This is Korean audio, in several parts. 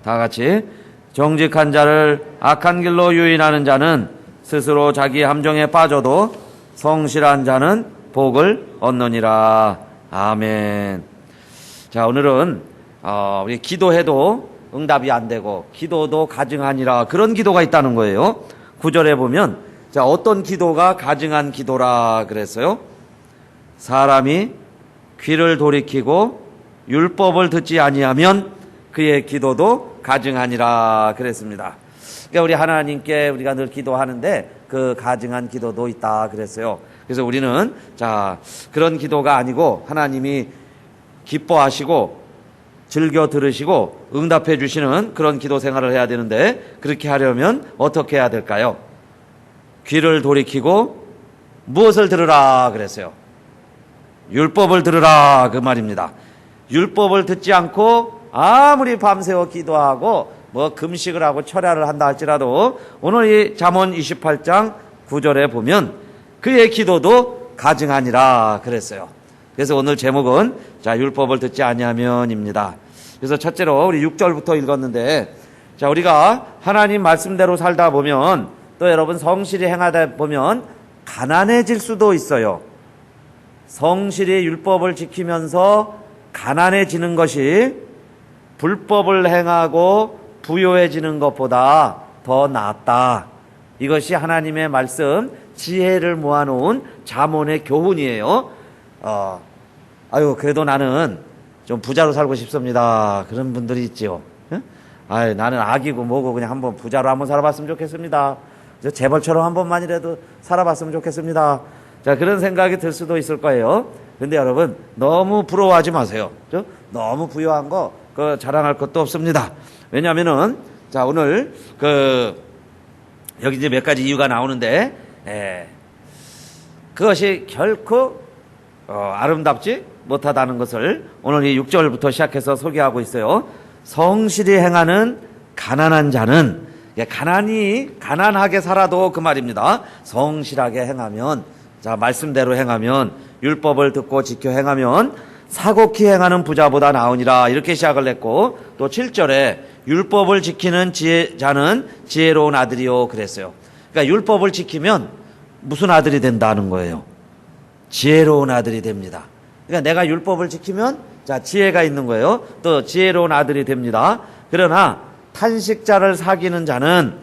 다 같이. 정직한 자를 악한 길로 유인하는 자는 스스로 자기 함정에 빠져도 성실한 자는 복을 얻느니라. 아멘. 자, 오늘은 우리 기도해도 응답이 안 되고 기도도 가증하니라, 그런 기도가 있다는 거예요. 9절에 보면, 자, 어떤 기도가 가증한 기도라 그랬어요? 사람이 귀를 돌이키고 율법을 듣지 아니하면 그의 기도도 가증하니라 그랬습니다. 그러니까 우리 하나님께 우리가 늘 기도하는데 그 가증한 기도도 있다 그랬어요. 그래서 우리는 자, 그런 기도가 아니고 하나님이 기뻐하시고 즐겨 들으시고 응답해 주시는 그런 기도 생활을 해야 되는데, 그렇게 하려면 어떻게 해야 될까요? 귀를 돌이키고 무엇을 들으라 그랬어요? 율법을 들으라, 그 말입니다. 율법을 듣지 않고 아무리 밤새워 기도하고 뭐 금식을 하고 철야를 한다 할지라도 오늘 이 잠언 28장 9절에 보면 그의 기도도 가증하니라 그랬어요. 그래서 오늘 제목은 자, 율법을 듣지 아니하면입니다. 그래서 첫째로 우리 6절부터 읽었는데, 자, 우리가 하나님 말씀대로 살다 보면 또 여러분 성실히 행하다 보면 가난해질 수도 있어요. 성실히 율법을 지키면서 가난해지는 것이 불법을 행하고 부요해지는 것보다 더 낫다. 이것이 하나님의 말씀, 지혜를 모아놓은 잠언의 교훈이에요. 그래도 나는 좀 부자로 살고 싶습니다. 그런 분들이 있지요. 나는 악이고 뭐고 그냥 한번 부자로 한번 살아봤으면 좋겠습니다. 재벌처럼 한 번만이라도 살아봤으면 좋겠습니다. 자, 그런 생각이 들 수도 있을 거예요. 근데 여러분, 너무 부러워하지 마세요. 너무 부유한 거 자랑할 것도 없습니다. 왜냐하면은 자, 오늘 여기 이제 몇 가지 이유가 나오는데, 그것이 결코 아름답지 못하다는 것을 오늘 이 6절부터 시작해서 소개하고 있어요. 성실히 행하는 가난한 자는, 가난하게 살아도 그 말입니다. 성실하게 행하면, 자, 말씀대로 행하면, 율법을 듣고 지켜 행하면 사곡히 행하는 부자보다 나으니라, 이렇게 시작을 했고, 또 7절에 율법을 지키는 자는 지혜로운 아들이요 그랬어요. 그러니까 율법을 지키면 무슨 아들이 된다는 거예요? 지혜로운 아들이 됩니다. 그러니까 내가 율법을 지키면 자, 지혜가 있는 거예요. 또 지혜로운 아들이 됩니다. 그러나 탄식자를 사귀는 자는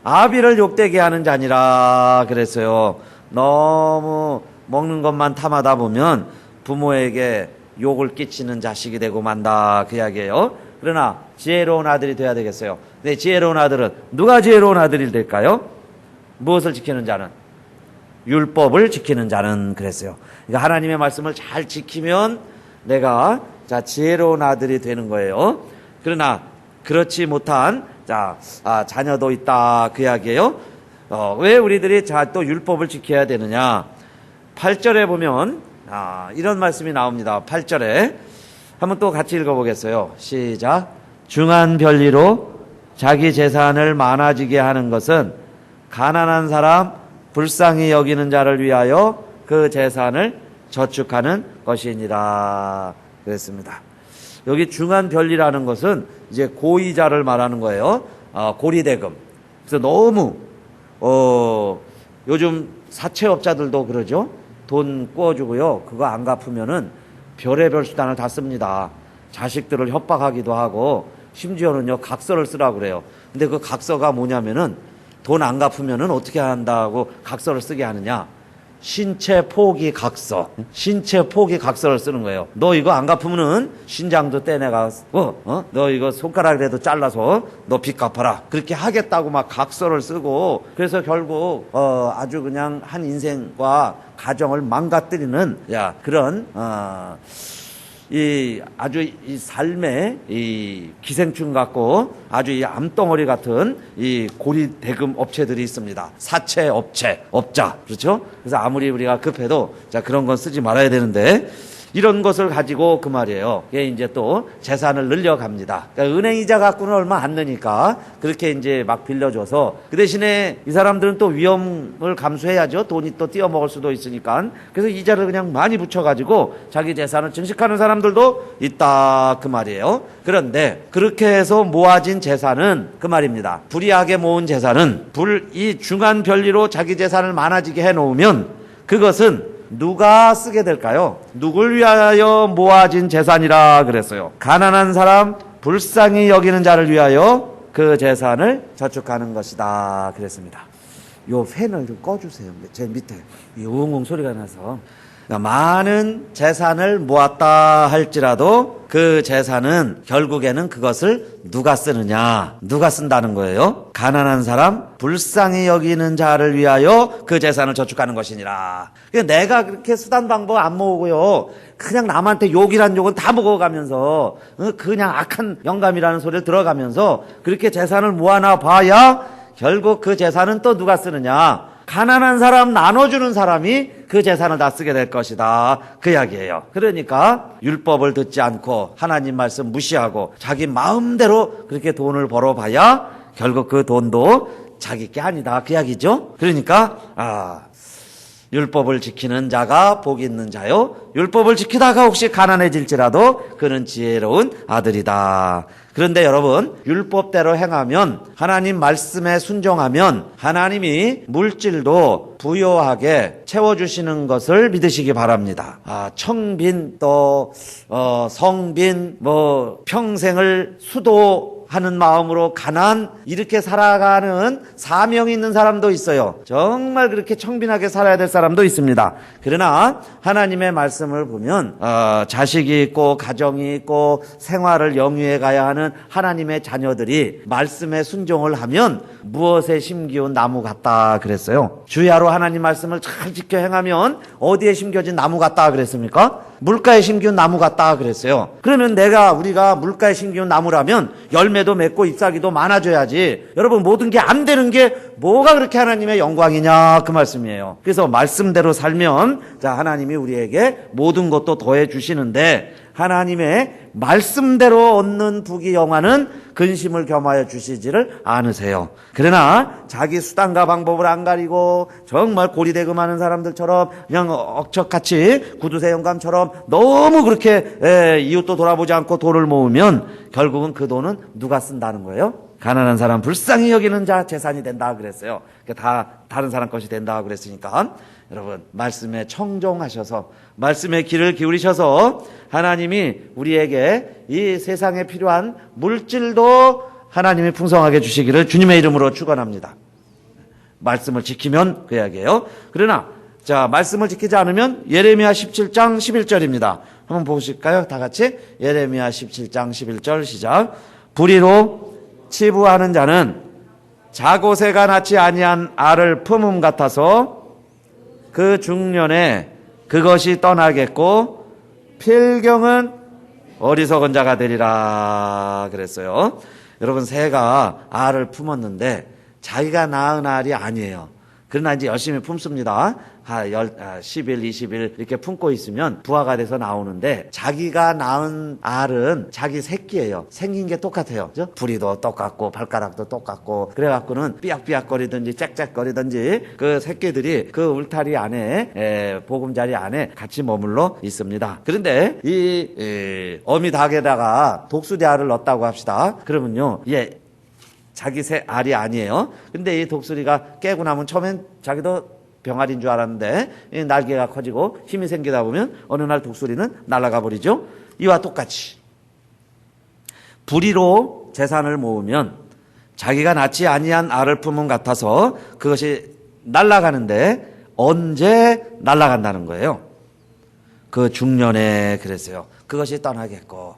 아비를 욕되게 하는 자니라 그랬어요. 너무 먹는 것만 탐하다 보면 부모에게 욕을 끼치는 자식이 되고 만다, 그 이야기예요. 그러나 지혜로운 아들이 돼야 되겠어요. 근데 지혜로운 아들은 누가 지혜로운 아들이 될까요? 무엇을 지키는 자는? 율법을 지키는 자는 그랬어요. 그러니까 하나님의 말씀을 잘 지키면 내가 자, 지혜로운 아들이 되는 거예요. 그러나 그렇지 못한 자녀도 있다, 그 이야기예요. 왜 우리들이 또 율법을 지켜야 되느냐? 8절에 보면 이런 말씀이 나옵니다. 8절에 한번 또 같이 읽어보겠어요. 시작. 중한 별리로 자기 재산을 많아지게 하는 것은 가난한 사람, 불쌍히 여기는 자를 위하여 그 재산을 저축하는 것이니라 그랬습니다. 여기 중한 별리라는 것은 이제 고의자를 말하는 거예요. 고리대금. 그래서 너무 요즘 사채업자들도 그러죠. 돈 구워주고요, 그거 안 갚으면은 별의별 수단을 다 씁니다. 자식들을 협박하기도 하고 심지어는요 각서를 쓰라고 그래요. 근데 그 각서가 뭐냐면은 돈 안 갚으면은 어떻게 한다고 각서를 쓰게 하느냐? 신체 포기 각서. 신체 포기 각서를 쓰는 거예요. 너 이거 안 갚으면은 신장도 떼내가고, 너 이거 손가락이라도 잘라서 너 빚 갚아라. 그렇게 하겠다고 막 각서를 쓰고, 그래서 결국, 아주 그냥 한 인생과 가정을 망가뜨리는, 그런, 아주 이 삶의 이 기생충 같고 아주 이 암덩어리 같은 이 고리 대금 업체들이 있습니다. 사채 업체, 업자. 그렇죠? 그래서 아무리 우리가 급해도 자, 그런 건 쓰지 말아야 되는데, 이런 것을 가지고 그 말이에요. 이게 이제 또 재산을 늘려갑니다. 그러니까 은행 이자 갖고는 얼마 안 느니까 그렇게 이제 막 빌려줘서 그 대신에 이 사람들은 또 위험을 감수해야죠. 돈이 또 띄어먹을 수도 있으니까. 그래서 이자를 그냥 많이 붙여가지고 자기 재산을 증식하는 사람들도 있다 그 말이에요. 그런데 그렇게 해서 모아진 재산은 그 말입니다. 불이하게 모은 재산은 이 중한 별리로 자기 재산을 많아지게 해놓으면 그것은 누가 쓰게 될까요? 누굴 위하여 모아진 재산이라 그랬어요. 가난한 사람, 불쌍히 여기는 자를 위하여 그 재산을 저축하는 것이다 그랬습니다. 요 팬을 좀 꺼주세요. 제 밑에 웅웅 소리가 나서. 그러니까 많은 재산을 모았다 할지라도 그 재산은 결국에는 그것을 누가 쓰느냐, 누가 쓴다는 거예요. 가난한 사람, 불쌍히 여기는 자를 위하여 그 재산을 저축하는 것이니라. 그러니까 내가 그렇게 수단 방법 안 모으고요, 그냥 남한테 욕이란 욕은 다 먹어가면서 그냥 악한 영감이라는 소리를 들어가면서 그렇게 재산을 모아놔 봐야 결국 그 재산은 또 누가 쓰느냐, 가난한 사람 나눠주는 사람이 그 재산을 다 쓰게 될 것이다 그 이야기예요. 그러니까 율법을 듣지 않고 하나님 말씀 무시하고 자기 마음대로 그렇게 돈을 벌어봐야 결국 그 돈도 자기 게 아니다 그 이야기죠. 그러니까 율법을 지키는 자가 복이 있는 자요, 율법을 지키다가 혹시 가난해질지라도 그는 지혜로운 아들이다. 그런데 여러분, 율법대로 행하면, 하나님 말씀에 순종하면 하나님이 물질도 부요하게 채워주시는 것을 믿으시기 바랍니다. 청빈 또 성빈 평생을 수도하는 마음으로 가난 이렇게 살아가는 사명이 있는 사람도 있어요. 정말 그렇게 청빈하게 살아야 될 사람도 있습니다. 그러나 하나님의 말씀을 보면 자식이 있고 가정이 있고 생활을 영위해 가야 하는 하나님의 자녀들이 말씀에 순종을 하면 무엇에 심기운 나무 같다 그랬어요. 주야로 하나님 말씀을 잘 지켜 행하면 어디에 심겨진 나무 같다 그랬습니까? 물가에 심기운 나무 같다 그랬어요. 그러면 우리가 물가에 심기운 나무라면 열매도 맺고 잎사귀도 많아져야지. 여러분, 모든 게 안 되는 게 뭐가 그렇게 하나님의 영광이냐 그 말씀이에요. 그래서 말씀대로 살면 하나님이 우리에게 모든 것도 더해 주시는데, 하나님의 말씀대로 얻는 부귀 영화는 근심을 겸하여 주시지를 않으세요. 그러나 자기 수단과 방법을 안 가리고 정말 고리대금하는 사람들처럼 그냥 억척같이 구두쇠 영감처럼 너무 그렇게 이웃도 돌아보지 않고 돈을 모으면 결국은 그 돈은 누가 쓴다는 거예요? 가난한 사람, 불쌍히 여기는 자 재산이 된다 그랬어요. 다 다른 사람 것이 된다 그랬으니까 여러분, 말씀에 청종하셔서 말씀의 귀를 기울이셔서 하나님이 우리에게 이 세상에 필요한 물질도 하나님이 풍성하게 주시기를 주님의 이름으로 축원합니다. 말씀을 지키면 그 이야기예요. 그러나 말씀을 지키지 않으면 예레미야 17장 11절입니다. 한번 보실까요? 다 같이 예레미야 17장 11절 시작. 불의로 치부하는 자는 자고새가 낳지 아니한 알을 품음 같아서 그 중년에 그것이 떠나겠고 필경은 어리석은 자가 되리라 그랬어요. 여러분, 새가 알을 품었는데 자기가 낳은 알이 아니에요. 그러나 이제 열심히 품습니다. 10일, 20일 이렇게 품고 있으면 부화가 돼서 나오는데 자기가 낳은 알은 자기 새끼예요. 생긴 게 똑같아요. 그죠? 부리도 똑같고 발가락도 똑같고 그래갖고는 삐약삐약거리든지 짹짹거리든지 그 새끼들이 그 울타리 안에 보금자리 안에 같이 머물러 있습니다. 그런데 이 어미 닭에다가 독수리 알을 넣었다고 합시다. 그러면요, 자기 새 알이 아니에요. 근데 이 독수리가 깨고 나면 처음엔 자기도 병아리인 줄 알았는데 이 날개가 커지고 힘이 생기다 보면 어느 날 독수리는 날아가 버리죠. 이와 똑같이 불의로 재산을 모으면 자기가 낳지 아니한 알을 품은 같아서 그것이 날아가는데 언제 날아간다는 거예요? 그 중년에 그랬어요. 그것이 떠나겠고.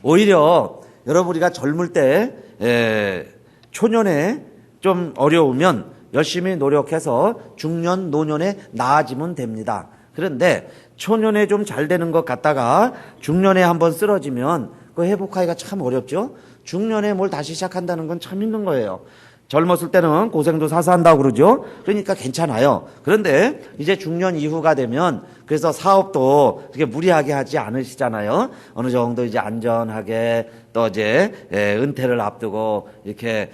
오히려 여러분, 우리가 젊을 때 초년에 좀 어려우면 열심히 노력해서 중년, 노년에 나아지면 됩니다. 그런데 초년에 좀 잘 되는 것 같다가 중년에 한번 쓰러지면 그 회복하기가 참 어렵죠. 중년에 뭘 다시 시작한다는 건 참 힘든 거예요. 젊었을 때는 고생도 사서 한다고 그러죠. 그러니까 괜찮아요. 그런데 이제 중년 이후가 되면 그래서 사업도 그렇게 무리하게 하지 않으시잖아요. 어느 정도 이제 안전하게 또 이제 은퇴를 앞두고 이렇게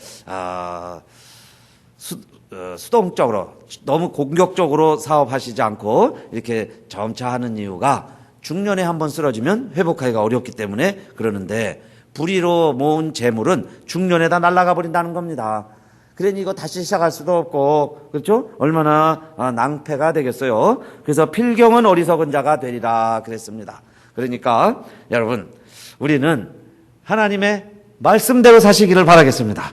수동적으로 너무 공격적으로 사업하시지 않고 이렇게 점차 하는 이유가 중년에 한번 쓰러지면 회복하기가 어렵기 때문에 그러는데 불의로 모은 재물은 중년에다 날아가 버린다는 겁니다. 그러니 이거 다시 시작할 수도 없고 그렇죠? 얼마나 낭패가 되겠어요. 그래서 필경은 어리석은 자가 되리라 그랬습니다. 그러니까 여러분 우리는 하나님의 말씀대로 사시기를 바라겠습니다.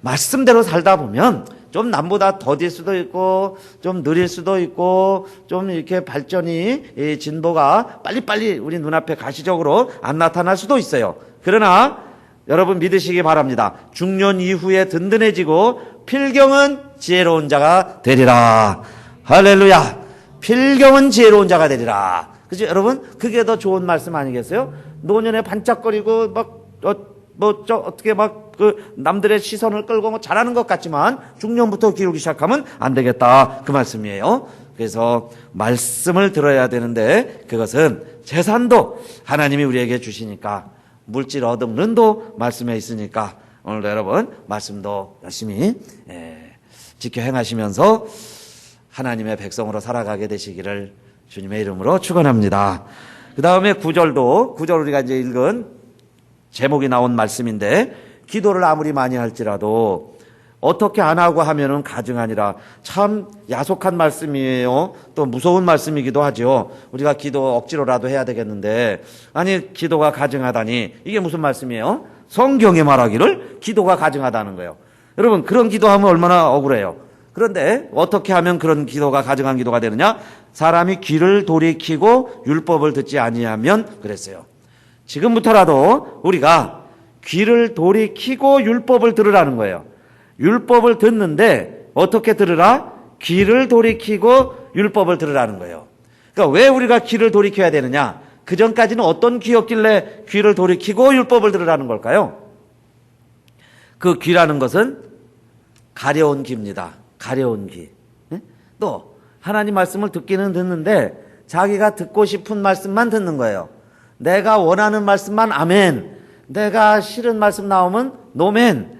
말씀대로 살다 보면 좀 남보다 더딜 수도 있고 좀 느릴 수도 있고 좀 이렇게 발전이 진보가 빨리빨리 우리 눈앞에 가시적으로 안 나타날 수도 있어요. 그러나 여러분 믿으시기 바랍니다. 중년 이후에 든든해지고 필경은 지혜로운 자가 되리라. 할렐루야. 필경은 지혜로운 자가 되리라. 그죠 여러분? 그게 더 좋은 말씀 아니겠어요? 노년에 반짝거리고 어떻게 남들의 시선을 끌고 잘하는 것 같지만 중년부터 기울기 시작하면 안 되겠다. 그 말씀이에요. 그래서 말씀을 들어야 되는데 그것은 재산도 하나님이 우리에게 주시니까 물질 얻음론도 말씀에 있으니까 오늘도 여러분 말씀도 열심히 지켜 행하시면서 하나님의 백성으로 살아가게 되시기를 주님의 이름으로 축원합니다. 그 다음에 9절 우리가 이제 읽은 제목이 나온 말씀인데 기도를 아무리 많이 할지라도 어떻게 안 하고 하면은 가증하니라. 참 야속한 말씀이에요. 또 무서운 말씀이기도 하죠. 우리가 기도 억지로라도 해야 되겠는데 아니 기도가 가증하다니 이게 무슨 말씀이에요? 성경에 말하기를 기도가 가증하다는 거예요. 여러분 그런 기도하면 얼마나 억울해요. 그런데 어떻게 하면 그런 기도가 가증한 기도가 되느냐? 사람이 귀를 돌이키고 율법을 듣지 아니하면 그랬어요. 지금부터라도 우리가 귀를 돌이키고 율법을 들으라는 거예요. 율법을 듣는데 어떻게 들으라? 귀를 돌이키고 율법을 들으라는 거예요. 그러니까 왜 우리가 귀를 돌이켜야 되느냐? 그 전까지는 어떤 귀였길래 귀를 돌이키고 율법을 들으라는 걸까요? 그 귀라는 것은 가려운 귀입니다. 가려운 귀. 또 하나님 말씀을 듣기는 듣는데 자기가 듣고 싶은 말씀만 듣는 거예요. 내가 원하는 말씀만 아멘. 내가 싫은 말씀 나오면 노멘.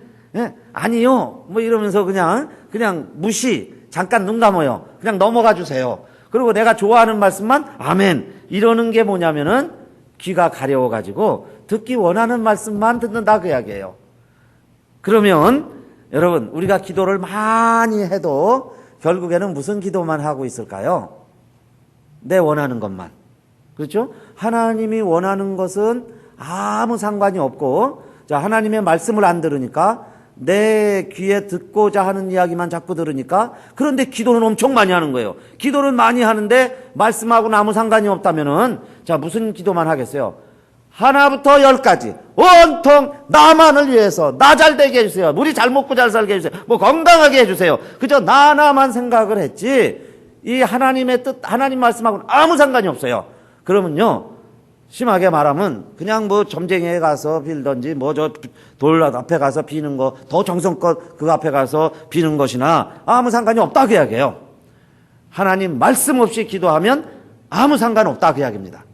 아니요. 이러면서 그냥 무시. 잠깐 눈 감아요. 그냥 넘어가 주세요. 그리고 내가 좋아하는 말씀만 아멘. 이러는 게 뭐냐면은 귀가 가려워가지고 듣기 원하는 말씀만 듣는다 그 이야기예요. 그러면 여러분 우리가 기도를 많이 해도 결국에는 무슨 기도만 하고 있을까요? 내 원하는 것만. 그렇죠? 하나님이 원하는 것은 아무 상관이 없고 자 하나님의 말씀을 안 들으니까 내 귀에 듣고자 하는 이야기만 자꾸 들으니까 그런데 기도는 엄청 많이 하는 거예요. 기도는 많이 하는데 말씀하고는 아무 상관이 없다면은 자 무슨 기도만 하겠어요? 하나부터 10까지 온통 나만을 위해서 나 잘 되게 해주세요. 우리 잘 먹고 잘 살게 해주세요. 건강하게 해주세요. 그저 나만 생각을 했지 이 하나님의 뜻 하나님 말씀하고는 아무 상관이 없어요. 그러면요 심하게 말하면 그냥 점쟁이에 가서 빌던지 돌 앞에 가서 비는 거 더 정성껏 그 앞에 가서 비는 것이나 아무 상관이 없다 그 이야기예요. 하나님 말씀 없이 기도하면 아무 상관 없다 그 이야기입니다.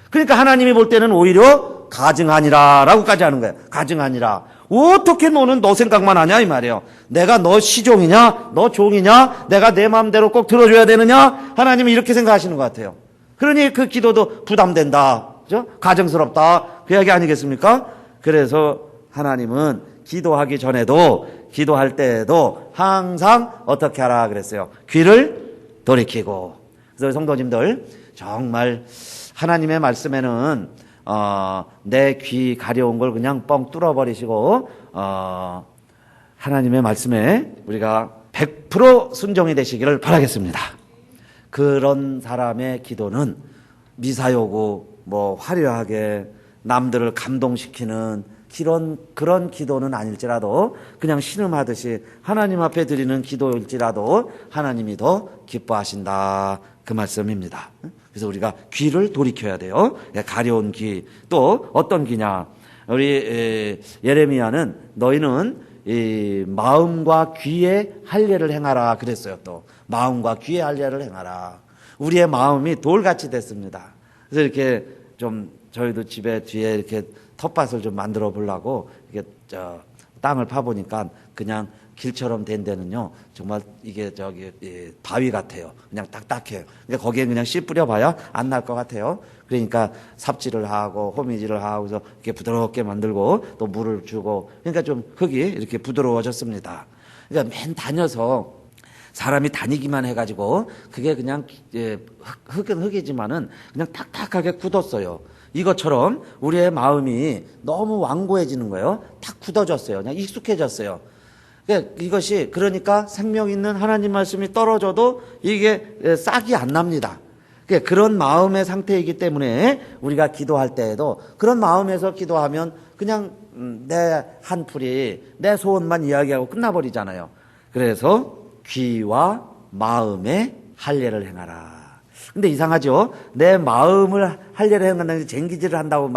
그러니까 하나님이 볼 때는 오히려 가증하니라 라고까지 하는 거예요. 가증하니라. 어떻게 너는 너 생각만 하냐 이 말이에요. 내가 너 시종이냐 너 종이냐 내가 내 마음대로 꼭 들어줘야 되느냐 하나님이 이렇게 생각하시는 것 같아요. 그러니 그 기도도 부담된다. 그죠? 가정스럽다. 그 이야기 아니겠습니까? 그래서 하나님은 기도하기 전에도 기도할 때에도 항상 어떻게 하라 그랬어요? 귀를 돌이키고. 그래서 성도님들 정말 하나님의 말씀에는 내 귀 가려운 걸 그냥 뻥 뚫어버리시고 하나님의 말씀에 우리가 100% 순종이 되시기를 바라겠습니다. 그런 사람의 기도는 미사여구 화려하게 남들을 감동시키는 그런 기도는 아닐지라도 그냥 신음하듯이 하나님 앞에 드리는 기도일지라도 하나님이 더 기뻐하신다 그 말씀입니다. 그래서 우리가 귀를 돌이켜야 돼요. 가려운 귀. 또 어떤 귀냐. 우리 예레미야는 너희는 이 마음과 귀에 할례를 행하라 그랬어요. 또 마음과 귀에 할례를 행하라. 우리의 마음이 돌같이 됐습니다. 그래서 이렇게 좀 저희도 집에 뒤에 이렇게 텃밭을 좀 만들어 보려고 이게 땅을 파보니까 그냥 길처럼 된 데는요 정말 이게 바위 같아요. 그냥 딱딱해요. 그러니까 거기에 그냥 씨 뿌려봐야 안 날 것 같아요. 그러니까 삽질을 하고 호미질을 하고 그래서 이렇게 부드럽게 만들고 또 물을 주고 그러니까 좀 흙이 이렇게 부드러워졌습니다. 그러니까 맨 다녀서 사람이 다니기만 해가지고 그게 그냥 흙은 흙이지만은 그냥 탁탁하게 굳었어요. 이것처럼 우리의 마음이 너무 완고해지는 거예요. 탁 굳어졌어요. 그냥 익숙해졌어요. 이것이 그러니까 생명 있는 하나님 말씀이 떨어져도 이게 싹이 안 납니다. 그런 마음의 상태이기 때문에 우리가 기도할 때에도 그런 마음에서 기도하면 그냥 내 한풀이 내 소원만 이야기하고 끝나버리잖아요. 그래서 귀와 마음에 할례를 행하라. 근데 이상하죠? 내 마음을 할례를 행한다는 게 쟁기질을 한다고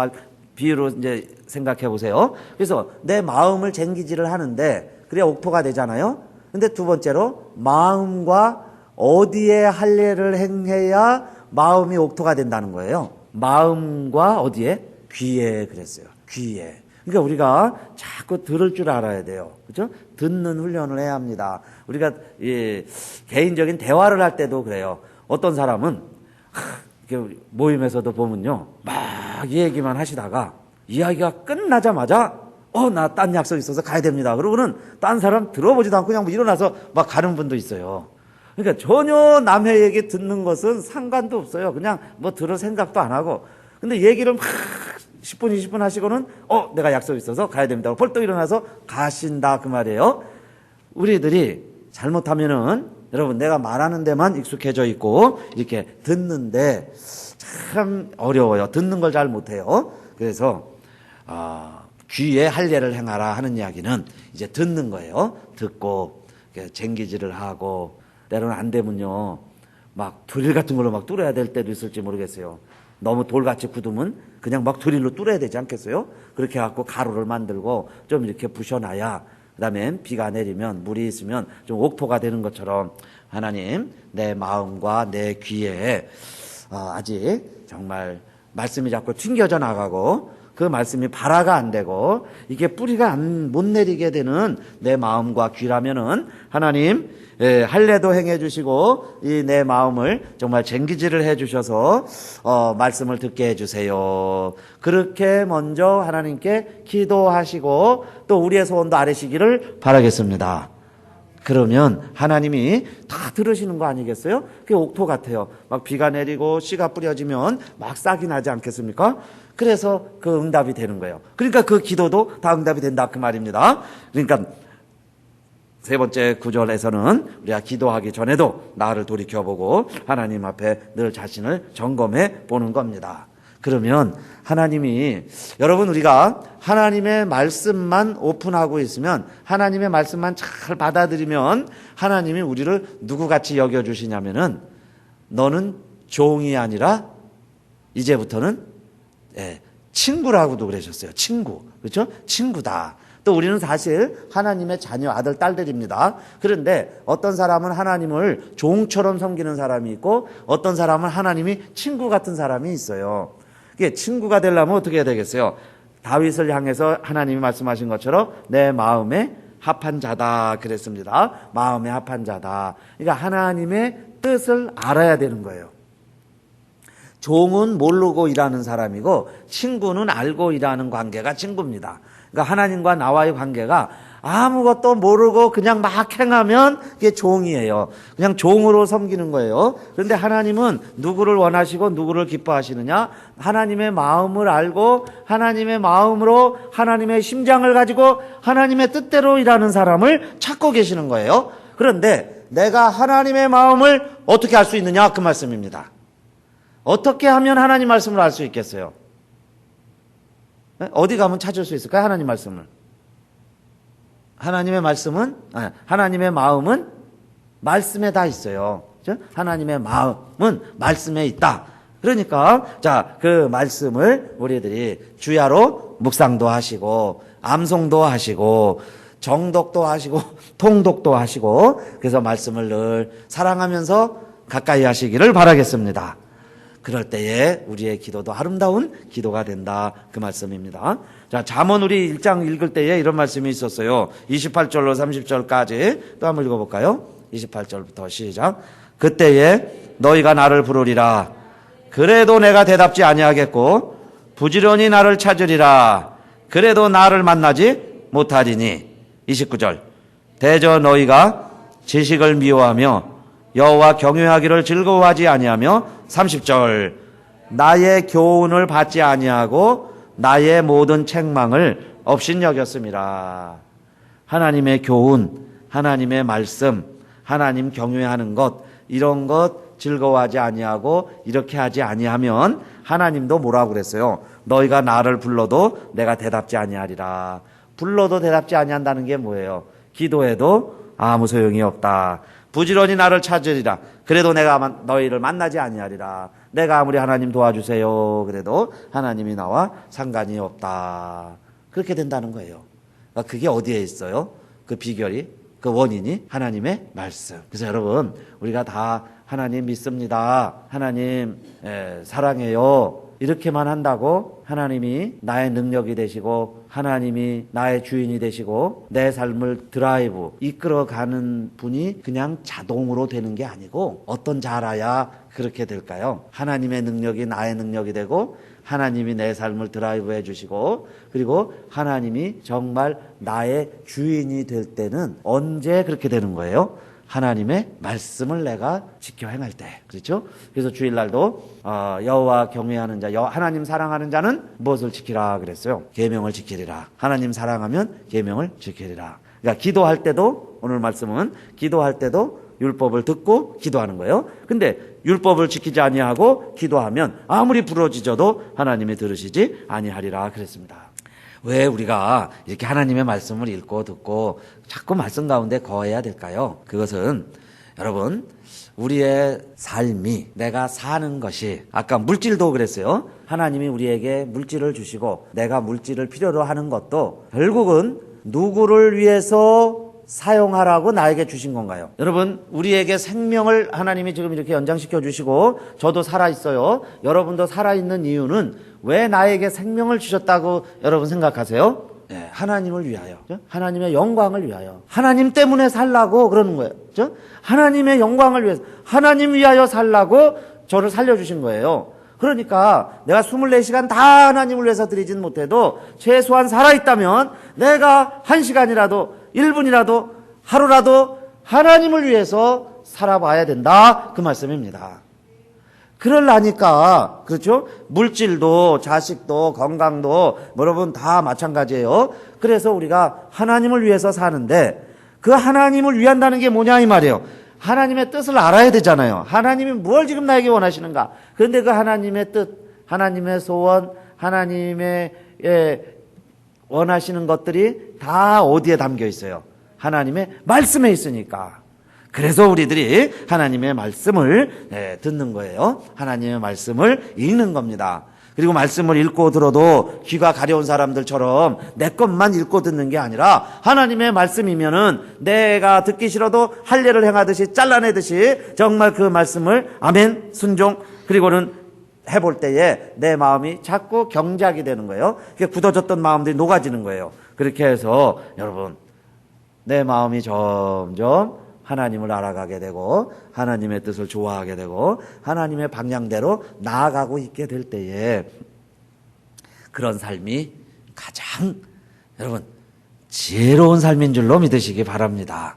비유로 이제 생각해 보세요. 그래서 내 마음을 쟁기질을 하는데 그래야 옥토가 되잖아요. 근데 두 번째로 마음과 어디에 할례를 행해야 마음이 옥토가 된다는 거예요. 마음과 어디에? 귀에 그랬어요. 귀에. 그러니까 우리가 자꾸 들을 줄 알아야 돼요. 그죠? 듣는 훈련을 해야 합니다. 우리가 개인적인 대화를 할 때도 그래요. 어떤 사람은 모임에서도 보면요. 막 이 얘기만 하시다가 이야기가 끝나자마자 나 딴 약속 있어서 가야 됩니다. 그러고는 딴 사람 들어보지도 않고 그냥 일어나서 막 가는 분도 있어요. 그러니까 전혀 남의 얘기 듣는 것은 상관도 없어요. 그냥 들을 생각도 안 하고. 근데 얘기를 막 10분, 20분 하시고는 내가 약속 있어서 가야 됩니다. 벌떡 일어나서 가신다 그 말이에요. 우리들이 잘못하면은 여러분 내가 말하는 데만 익숙해져 있고 이렇게 듣는데 참 어려워요. 듣는 걸 잘 못해요. 그래서 귀에 할례를 행하라 하는 이야기는 이제 듣는 거예요. 듣고 쟁기질을 하고 때로는 안 되면요 막 드릴 같은 걸로 막 뚫어야 될 때도 있을지 모르겠어요. 너무 돌같이 굳으면 그냥 막 드릴로 뚫어야 되지 않겠어요? 그렇게 해갖고 가루를 만들고 좀 이렇게 부셔놔야 그다음에 비가 내리면 물이 있으면 좀 옥토가 되는 것처럼 하나님 내 마음과 내 귀에 아직 정말 말씀이 자꾸 튕겨져 나가고 그 말씀이 발화가 안 되고 이게 뿌리가 못 내리게 되는 내 마음과 귀라면은 하나님 할례도 행해 주시고 이 내 마음을 정말 쟁기질을 해 주셔서 말씀을 듣게 해 주세요. 그렇게 먼저 하나님께 기도하시고 또 우리의 소원도 아뢰시기를 바라겠습니다. 그러면 하나님이 다 들으시는 거 아니겠어요? 그게 옥토 같아요. 막 비가 내리고 씨가 뿌려지면 막 싹이 나지 않겠습니까? 그래서 그 응답이 되는 거예요. 그러니까 그 기도도 다 응답이 된다 그 말입니다. 그러니까 세 번째 구절에서는 우리가 기도하기 전에도 나를 돌이켜보고 하나님 앞에 늘 자신을 점검해 보는 겁니다. 그러면 하나님이 여러분 우리가 하나님의 말씀만 오픈하고 있으면 하나님의 말씀만 잘 받아들이면 하나님이 우리를 누구같이 여겨주시냐면은 너는 종이 아니라 이제부터는 친구라고도 그러셨어요. 친구. 그렇죠? 친구다. 또 우리는 사실 하나님의 자녀, 아들, 딸들입니다. 그런데 어떤 사람은 하나님을 종처럼 섬기는 사람이 있고 어떤 사람은 하나님이 친구 같은 사람이 있어요. 이게 친구가 되려면 어떻게 해야 되겠어요? 다윗을 향해서 하나님이 말씀하신 것처럼 내 마음에 합한 자다 그랬습니다. 마음에 합한 자다. 그러니까 하나님의 뜻을 알아야 되는 거예요. 종은 모르고 일하는 사람이고 친구는 알고 일하는 관계가 친구입니다. 그러니까 하나님과 나와의 관계가 아무것도 모르고 그냥 막 행하면 그게 종이에요. 그냥 종으로 섬기는 거예요. 그런데 하나님은 누구를 원하시고 누구를 기뻐하시느냐? 하나님의 마음을 알고 하나님의 마음으로 하나님의 심장을 가지고 하나님의 뜻대로 일하는 사람을 찾고 계시는 거예요. 그런데 내가 하나님의 마음을 어떻게 알 수 있느냐? 그 말씀입니다. 어떻게 하면 하나님 말씀을 알 수 있겠어요? 어디 가면 찾을 수 있을까요? 하나님 말씀을. 하나님의 말씀은, 하나님의 마음은 말씀에 다 있어요. 그렇죠? 하나님의 마음은 말씀에 있다. 그러니까, 자, 그 말씀을 우리들이 주야로 묵상도 하시고, 암송도 하시고, 정독도 하시고 통독도 하시고 그래서 말씀을 늘 사랑하면서 가까이 하시기를 바라겠습니다. 그럴 때에 우리의 기도도 아름다운 기도가 된다. 그 말씀입니다. 자, 잠언 우리 1장 읽을 때에 이런 말씀이 있었어요. 28절로 30절까지 또 한번 읽어볼까요? 28절부터 시작. 그때에 너희가 나를 부르리라. 그래도 내가 대답지 아니하겠고 부지런히 나를 찾으리라. 그래도 나를 만나지 못하리니. 29절. 대저 너희가 지식을 미워하며 여호와 경외하기를 즐거워하지 아니하며 30절. 나의 교훈을 받지 아니하고 나의 모든 책망을 업신여겼습니다. 하나님의 교훈, 하나님의 말씀, 하나님 경외하는 것, 이런 것 즐거워하지 아니하고 이렇게 하지 아니하면 하나님도 뭐라고 그랬어요? 너희가 나를 불러도 내가 대답지 아니하리라. 불러도 대답지 아니한다는 게 뭐예요? 기도해도 아무 소용이 없다. 부지런히 나를 찾으리라. 그래도 내가 너희를 만나지 아니하리라. 내가 아무리 하나님 도와주세요. 그래도 하나님이 나와 상관이 없다. 그렇게 된다는 거예요. 그러니까 그게 어디에 있어요? 그 비결이, 그 원인이 하나님의 말씀. 그래서 여러분, 우리가 다 하나님 믿습니다. 하나님 사랑해요. 이렇게만 한다고 하나님이 나의 능력이 되시고 하나님이 나의 주인이 되시고 내 삶을 드라이브 이끌어가는 분이 그냥 자동으로 되는 게 아니고 어떤 자라야 그렇게 될까요? 하나님의 능력이 나의 능력이 되고 하나님이 내 삶을 드라이브 해주시고 그리고 하나님이 정말 나의 주인이 될 때는 언제 그렇게 되는 거예요? 하나님의 말씀을 내가 지켜 행할 때. 그렇죠? 그래서 주일날도 여호와 경외하는 자, 하나님 사랑하는 자는 무엇을 지키라 그랬어요? 계명을 지키리라. 하나님 사랑하면 계명을 지키리라. 그러니까 기도할 때도, 오늘 말씀은 기도할 때도 율법을 듣고 기도하는 거예요. 근데 율법을 지키지 아니하고 기도하면 아무리 부러지져도 하나님이 들으시지 아니하리라 그랬습니다. 왜 우리가 이렇게 하나님의 말씀을 읽고 듣고 자꾸 말씀 가운데 거해야 될까요? 그것은 여러분, 우리의 삶이, 내가 사는 것이, 아까 물질도 그랬어요. 하나님이 우리에게 물질을 주시고 내가 물질을 필요로 하는 것도 결국은 누구를 위해서 사용하라고 나에게 주신 건가요? 여러분, 우리에게 생명을 하나님이 지금 이렇게 연장시켜 주시고 저도 살아있어요. 여러분도 살아있는 이유는 왜 나에게 생명을 주셨다고 여러분 생각하세요? 네, 하나님을 위하여, 하나님의 영광을 위하여, 하나님 때문에 살라고 그러는 거예요. 그렇죠? 하나님의 영광을 위해서, 하나님 위하여 살라고 저를 살려주신 거예요. 그러니까 내가 24시간 다 하나님을 위해서 드리진 못해도 최소한 살아있다면 내가 1시간이라도 1분이라도 하루라도 하나님을 위해서 살아봐야 된다. 그 말씀입니다. 그러려니까, 그렇죠? 물질도, 자식도, 건강도, 여러분 다 마찬가지예요. 그래서 우리가 하나님을 위해서 사는데 그 하나님을 위한다는 게 뭐냐 이 말이에요. 하나님의 뜻을 알아야 되잖아요. 하나님이 뭘 지금 나에게 원하시는가. 그런데 그 하나님의 뜻, 하나님의 소원, 하나님의 원하시는 것들이 다 어디에 담겨 있어요? 하나님의 말씀에 있으니까. 그래서 우리들이 하나님의 말씀을 듣는 거예요. 하나님의 말씀을 읽는 겁니다. 그리고 말씀을 읽고 들어도 귀가 가려운 사람들처럼 내 것만 읽고 듣는 게 아니라 하나님의 말씀이면은 내가 듣기 싫어도 할례를 행하듯이 잘라내듯이 정말 그 말씀을 아멘 순종 그리고는 해볼 때에 내 마음이 자꾸 경작이 되는 거예요. 굳어졌던 마음들이 녹아지는 거예요. 그렇게 해서 여러분 내 마음이 점점 하나님을 알아가게 되고 하나님의 뜻을 좋아하게 되고 하나님의 방향대로 나아가고 있게 될 때에 그런 삶이 가장 여러분 지혜로운 삶인 줄로 믿으시기 바랍니다.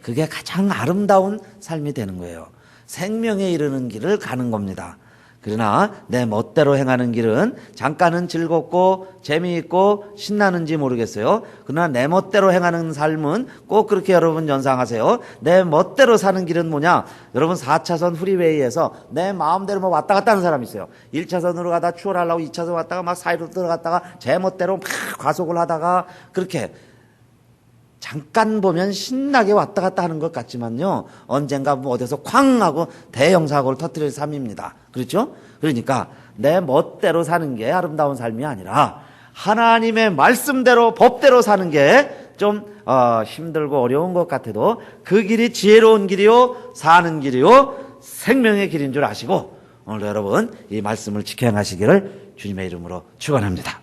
그게 가장 아름다운 삶이 되는 거예요. 생명에 이르는 길을 가는 겁니다. 그러나 내 멋대로 행하는 길은 잠깐은 즐겁고 재미있고 신나는지 모르겠어요. 그러나 내 멋대로 행하는 삶은 꼭 그렇게 여러분 연상하세요. 내 멋대로 사는 길은 뭐냐? 여러분 4차선 프리웨이에서 내 마음대로 막 왔다 갔다 하는 사람이 있어요. 1차선으로 가다 추월하려고 2차선 왔다가 막 사이로 들어갔다가 제 멋대로 막 과속을 하다가 그렇게 잠깐 보면 신나게 왔다 갔다 하는 것 같지만요. 언젠가 뭐 어디서 쾅 하고 대형 사고를 터뜨릴 삶입니다. 그렇죠? 그러니까 내 멋대로 사는 게 아름다운 삶이 아니라 하나님의 말씀대로 법대로 사는 게 좀 힘들고 어려운 것 같아도 그 길이 지혜로운 길이요 사는 길이요 생명의 길인 줄 아시고 오늘 여러분 이 말씀을 지켜 행하시기를 주님의 이름으로 축원합니다.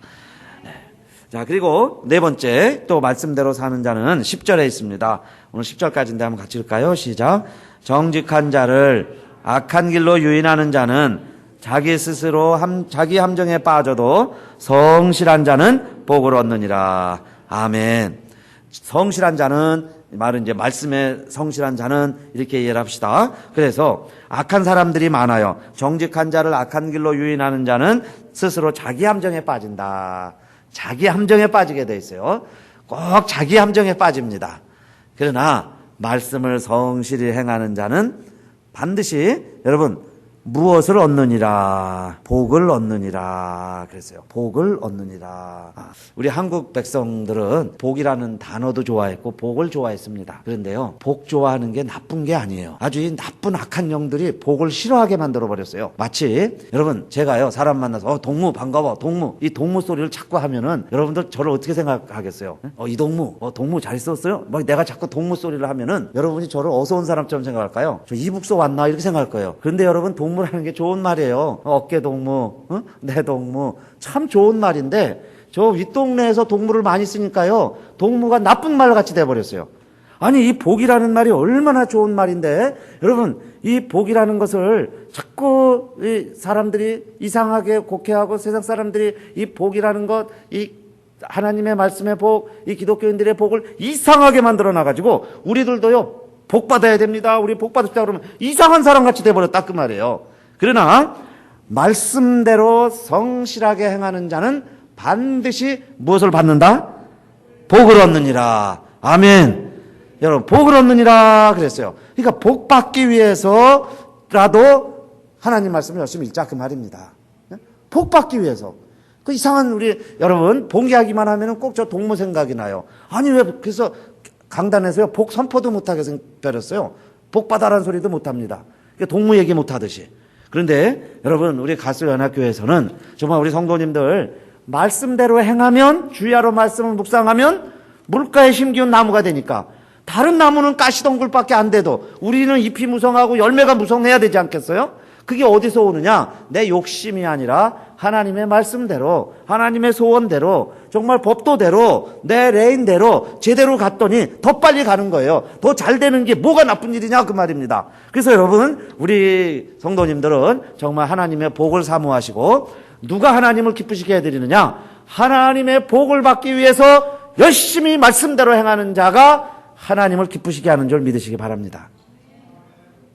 자, 그리고 네 번째 또 말씀대로 사는 자는 10절에 있습니다. 오늘 10절까지인데 한번 같이 읽을까요? 시작. 정직한 자를 악한 길로 유인하는 자는 자기 스스로 자기 함정에 빠져도 성실한 자는 복을 얻느니라. 아멘. 성실한 자는 말은 이제 말씀에 성실한 자는 이렇게 이해를 합시다. 그래서 악한 사람들이 많아요. 정직한 자를 악한 길로 유인하는 자는 스스로 자기 함정에 빠진다. 자기 함정에 빠지게 돼 있어요. 꼭 자기 함정에 빠집니다. 그러나 말씀을 성실히 행하는 자는 반드시 여러분 무엇을 얻느니라? 복을 얻느니라. 그랬어요. 복을 얻느니라. 우리 한국 백성들은 복이라는 단어도 좋아했고 복을 좋아했습니다. 그런데요, 복 좋아하는 게 나쁜 게 아니에요. 아주 이 나쁜 악한 영들이 복을 싫어하게 만들어버렸어요. 마치 여러분 제가요 사람 만나서 동무 반가워 동무 이 동무 소리를 자꾸 하면은 여러분들 저를 어떻게 생각하겠어요? 이 동무 동무 잘 썼어요? 막 내가 자꾸 동무 소리를 하면은 여러분이 저를 어서 온 사람처럼 생각할까요? 저 이북소 왔나 이렇게 생각할 거예요. 그런데 여러분 동무라는 게 좋은 말이에요. 어깨 동무, 내 동무 참 좋은 말인데 저 윗동네에서 동무를 많이 쓰니까요 동무가 나쁜 말 같이 돼버렸어요. 아니 이 복이라는 말이 얼마나 좋은 말인데 여러분 이 복이라는 것을 자꾸 이 사람들이 이상하게 곡해하고 세상 사람들이 이 복이라는 것, 이 하나님의 말씀의 복, 이 기독교인들의 복을 이상하게 만들어 놔가지고 우리들도요 복 받아야 됩니다. 우리 복 받읍시다 그러면 이상한 사람 같이 돼버렸다 그 말이에요. 그러나 말씀대로 성실하게 행하는 자는 반드시 무엇을 받는다? 복을 얻느니라. 아멘. 여러분 복을 얻느니라 그랬어요. 그러니까 복 받기 위해서라도 하나님 말씀을 열심히 읽자 그 말입니다. 복 받기 위해서. 그 이상한 우리 여러분 봉기하기만 하면은 꼭 저 동무 생각이 나요. 아니 왜 그래서 강단에서요 복 선포도 못하게 생겼어요. 복 받아라는 소리도 못합니다. 동무 얘기 못하듯이. 그런데 여러분 우리 가수연합교회에서는 정말 우리 성도님들 말씀대로 행하면 주야로 말씀을 묵상하면 물가에 심기운 나무가 되니까 다른 나무는 가시덩굴밖에 안 돼도 우리는 잎이 무성하고 열매가 무성해야 되지 않겠어요? 그게 어디서 오느냐? 내 욕심이 아니라 하나님의 말씀대로 하나님의 소원대로 정말 법도대로 내 레인대로 제대로 갔더니 더 빨리 가는 거예요. 더 잘 되는 게 뭐가 나쁜 일이냐 그 말입니다. 그래서 여러분 우리 성도님들은 정말 하나님의 복을 사모하시고 누가 하나님을 기쁘시게 해드리느냐? 하나님의 복을 받기 위해서 열심히 말씀대로 행하는 자가 하나님을 기쁘시게 하는 줄 믿으시기 바랍니다.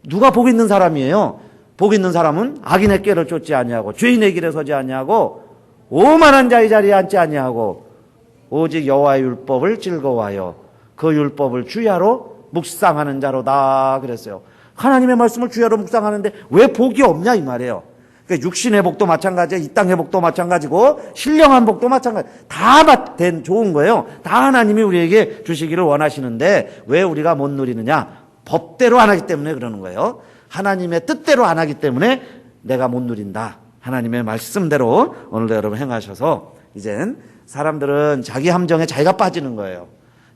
누가 복 있는 사람이에요? 복 있는 사람은 악인의 꾀를 쫓지 아니하고 죄인의 길에 서지 아니하고 오만한 자의 자리에 앉지 아니하고 오직 여호와의 율법을 즐거워하여 그 율법을 주야로 묵상하는 자로다 그랬어요. 하나님의 말씀을 주야로 묵상하는데 왜 복이 없냐 이 말이에요. 그러니까 육신의 복도 마찬가지예요. 이 땅의 복도 마찬가지고 신령한 복도 마찬가지. 다 좋은 거예요. 다 하나님이 우리에게 주시기를 원하시는데 왜 우리가 못 누리느냐? 법대로 안 하기 때문에 그러는 거예요. 하나님의 뜻대로 안 하기 때문에 내가 못 누린다. 하나님의 말씀대로 오늘도 여러분 행하셔서 이젠 사람들은 자기 함정에 자기가 빠지는 거예요.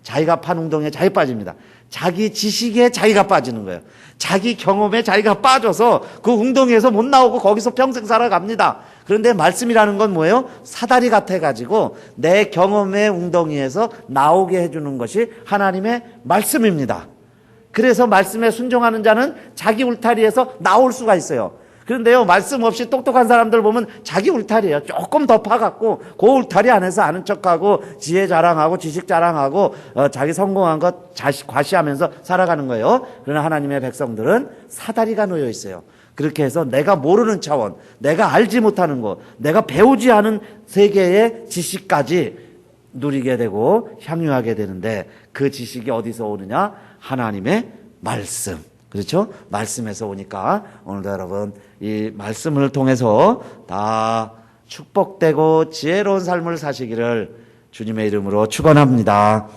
자기가 판 웅덩이에 자기 빠집니다. 자기 지식에 자기가 빠지는 거예요. 자기 경험에 자기가 빠져서 그 웅덩이에서 못 나오고 거기서 평생 살아갑니다. 그런데 말씀이라는 건 뭐예요? 사다리 같아가지고 내 경험의 웅덩이에서 나오게 해주는 것이 하나님의 말씀입니다. 그래서 말씀에 순종하는 자는 자기 울타리에서 나올 수가 있어요. 그런데요, 말씀 없이 똑똑한 사람들 보면 자기 울타리예요. 조금 더 파갖고 그 울타리 안에서 아는 척하고 지혜 자랑하고 지식 자랑하고 자기 성공한 것 과시하면서 살아가는 거예요. 그러나 하나님의 백성들은 사다리가 놓여 있어요. 그렇게 해서 내가 모르는 차원, 내가 알지 못하는 것, 내가 배우지 않은 세계의 지식까지 누리게 되고 향유하게 되는데 그 지식이 어디서 오느냐? 하나님의 말씀. 그렇죠? 말씀에서 오니까 오늘도 여러분 이 말씀을 통해서 다 축복되고 지혜로운 삶을 사시기를 주님의 이름으로 축원합니다.